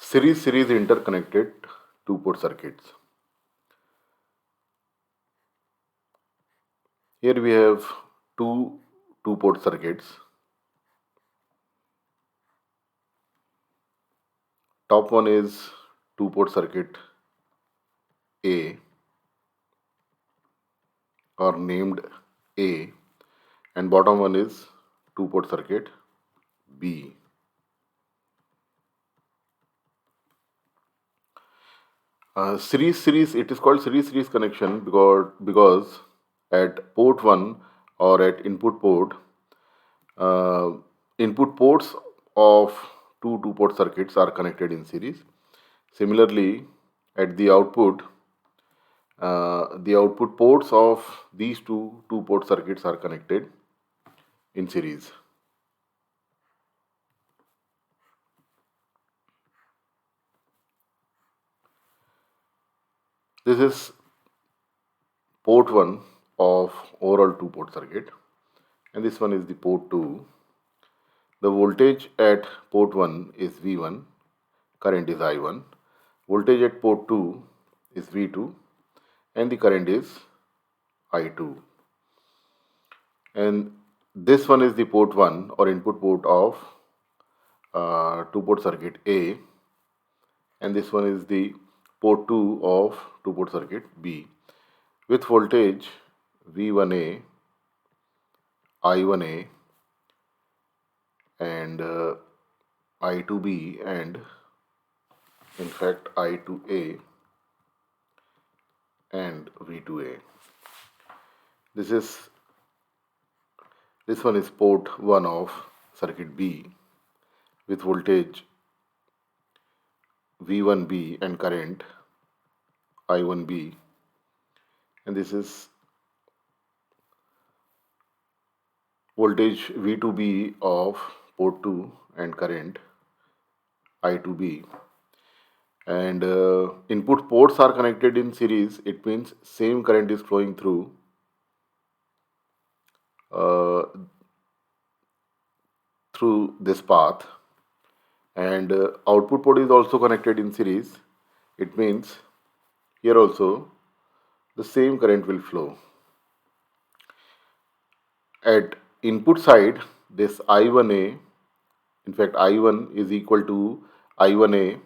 Series interconnected two-port circuits. Here we have two-port circuits. Top one is two-port circuit A, or named A, and bottom one is two-port circuit B. Series it is called series connection because at port 1 or at uh, input ports of two-port circuits are connected in series. Similarly, at the output ports of these two-port circuits are connected in series. This is port 1 of overall two-port circuit, and this one is the port 2. The voltage at port 1 is V1, current is I1. Voltage at port 2 is V2, and the current is I2. And this one is the port 1 or input port of two-port circuit A, and this one is the port 2 of two-port circuit B with voltage V1A, I1A, and I2B, and in fact I2A and V2A. This one is port 1 of circuit B with voltage V1B and current I1B, and this is voltage V2B of port 2 and current I2B. And input ports are connected in series. It means same current is flowing through this path, and output port is also connected in series. It means here also the same current will flow. At input side, this I1A, in fact I1 is equal to I1A,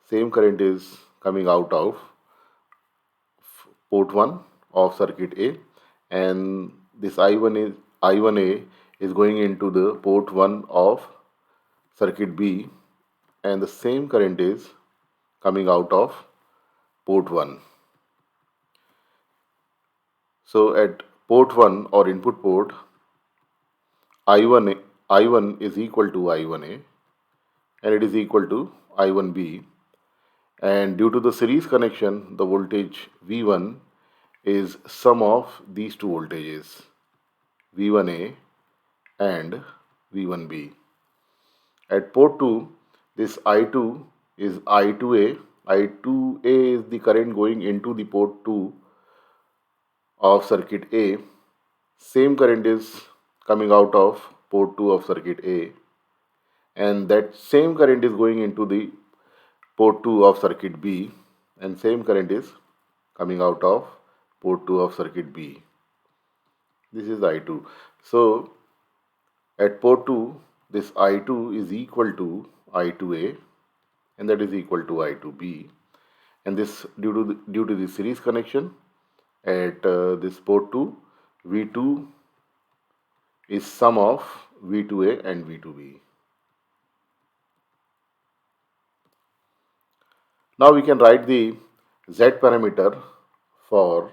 same current is coming out of port 1 of circuit A, and this I1A is going into the port 1 of circuit B, and the same current is coming out of port 1. So at port 1 or input port, I1 is equal to I1A, and it is equal to I1B, and due to the series connection, the voltage V1 is sum of these two voltages, V1A and V1B. At port 2, this I2 is I2A. I2A is the current going into the port 2 of circuit A. Same current is coming out of port 2 of circuit A, and that same current is going into the port 2 of circuit B, and same current is coming out of port 2 of circuit B. This is I2. So at port 2, this I2 is equal to I2A, and that is equal to I2B, and this due to the series connection at this port 2, V2 is sum of V2A and V2B. Now we can write the Z parameter for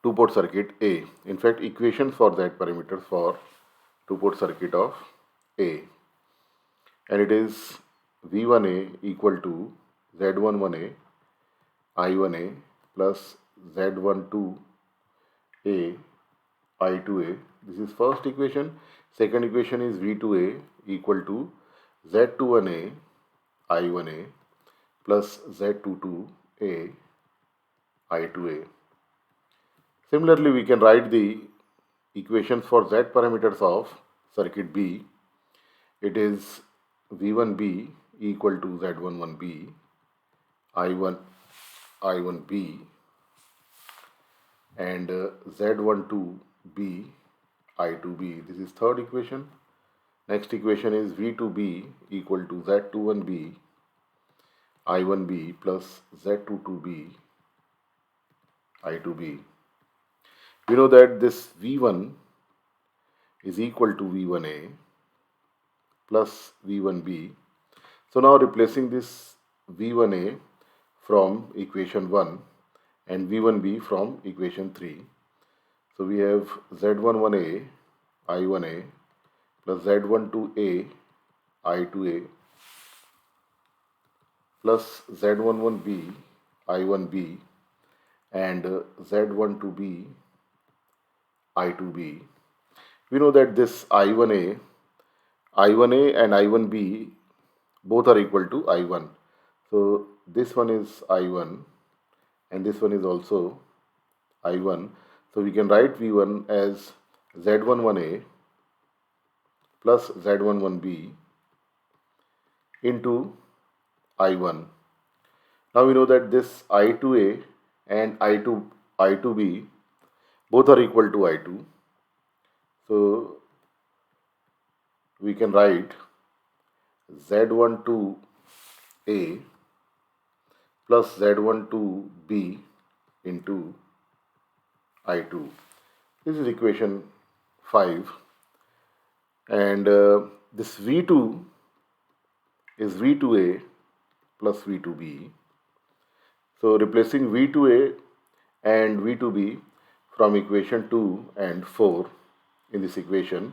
two-port circuit A. In fact, equation for Z parameters for two-port circuit of A, and it is V1A equal to Z11A I1A plus Z12A I2A. This is first equation. Second equation is V2A equal to Z21A I1A plus Z22A I2A. Similarly, we can write the equations for Z parameters of circuit B. it is V1B equal to Z11B, I1 I1B, and Z12B, I2B. This is third equation. Next equation is V2B equal to Z21B, I1B plus Z22B, I2B. We know that this V1 is equal to V1A plus V1B. So now replacing this V1A from equation 1 and V1B from equation 3. So we have Z11A, I1A plus Z12A, I2A plus Z11B, I1B and Z12B, I2B. We know that this I1A and I1B both are equal to I1. So this one is I1 and this one is also I1. So we can write V1 as Z11A plus Z11B into I1. Now we know that this I2A and I2B both are equal to I2. So we can write Z12A plus Z12B into I2. This is equation 5. And this V2 is V2A plus V2B. So replacing V2A and V2B from equation 2 and 4 in this equation.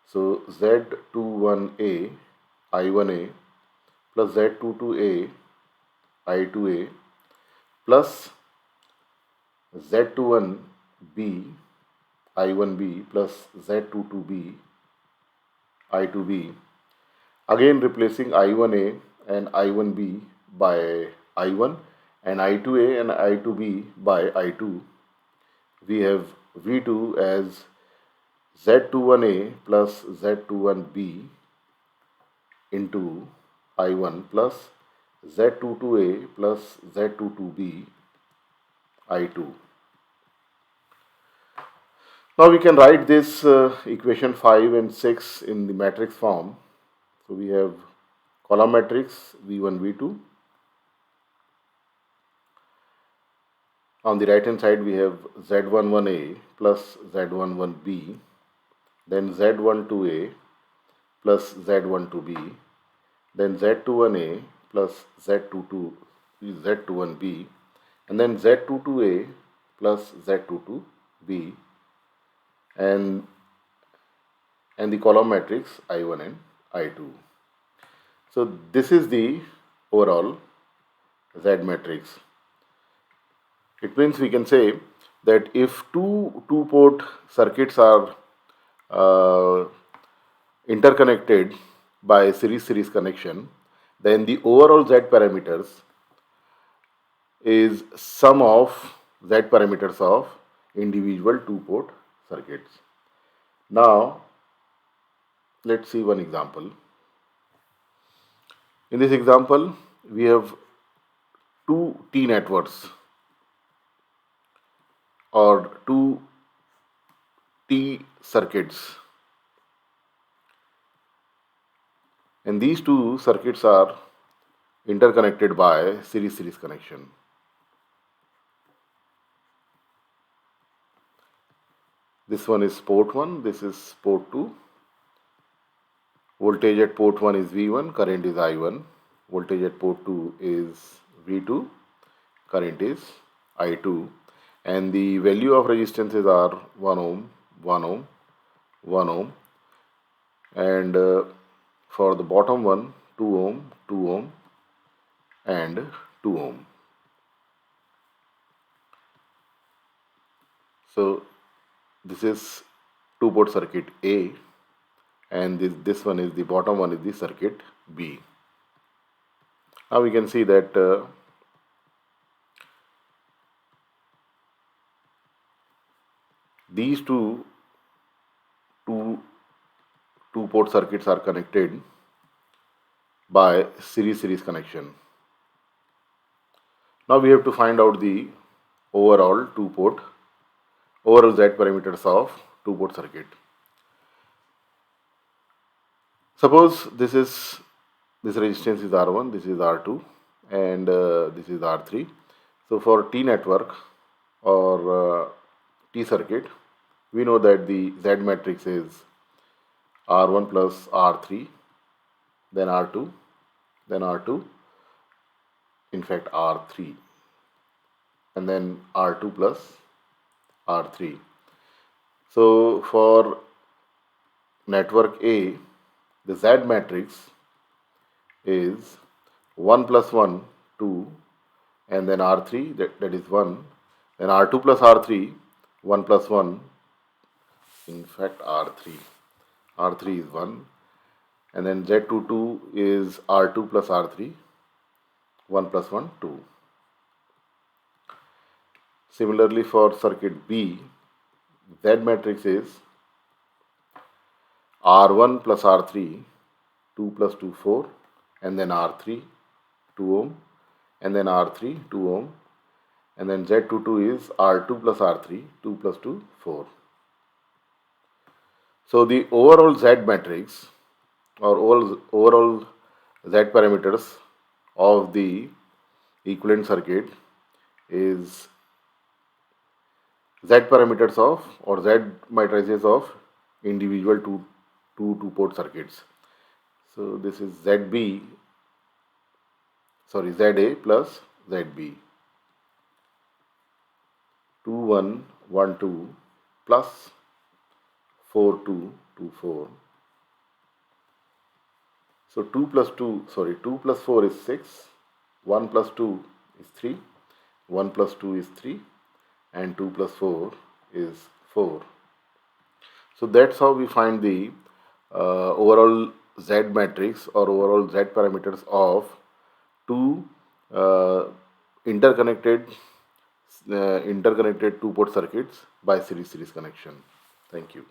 So Z21A, I1A plus Z22A, I2A plus Z21B, I1B plus Z22B, I2B. Again replacing I1A and I1B by I1 and I2A and I2B by I2. We have V2 as Z21A plus Z21B into I1 plus Z22A plus Z22B, I2. Now we can write this equation 5 and 6 in the matrix form. So we have column matrix V1, V2. On the right hand side we have Z11A plus Z11B, then Z12A plus Z12B, then Z21A plus Z21B, and then Z22A plus Z22B, and the column matrix I1 and I2. So this is the overall Z matrix. It means we can say that if two port circuits are interconnected by series connection, then the overall Z parameters is sum of Z parameters of individual two port circuits. Now let's see one example. In this example we have two T networks or two T circuits, and these two circuits are interconnected by series connection. This one is port 1, this is port 2. Voltage at port 1 is V1, current is I1. Voltage at port 2 is V2, current is I2. And the value of resistances are 1 ohm, 1 ohm, 1 ohm. And for the bottom one, 2 ohm, 2 ohm, and 2 ohm. So this is two port circuit A, and this one is the bottom one is the circuit B. Now we can see that these two two-port circuits are connected by series connection. Now we have to find out the overall overall Z parameters of two-port circuit. Suppose this resistance is R1, this is R2, and this is R3. So for T network or T circuit, we know that the Z matrix is R1 plus R3, then R2, then R2, in fact R3, and then R2 plus R3. So for network A, the Z matrix is 1 plus 1, 2, and then R3, that is 1, then R2 plus R3, 1 plus 1, in fact R3 is 1, and then Z22 is R2 plus R3, 1 plus 1, 2. Similarly for circuit B, Z matrix is R1 plus R3, 2 plus 2, 4, and then R3, 2 ohm, and then R3, 2 ohm, and then Z22 is R2 plus R3, 2 plus 2, 4. So the overall Z matrix or overall Z parameters of the equivalent circuit is Z parameters of or Z matrices of individual two-port circuits. So this is ZA plus ZB. 2 1 1 2 plus 4 2 2 4. So 2 plus 4 is 6, 1 plus 2 is 3, 1 plus 2 is 3, and 2 plus 4 is 4. So that's how we find the overall Z matrix or overall Z parameters of two uh, interconnected two-port circuits by series connection. Thank you.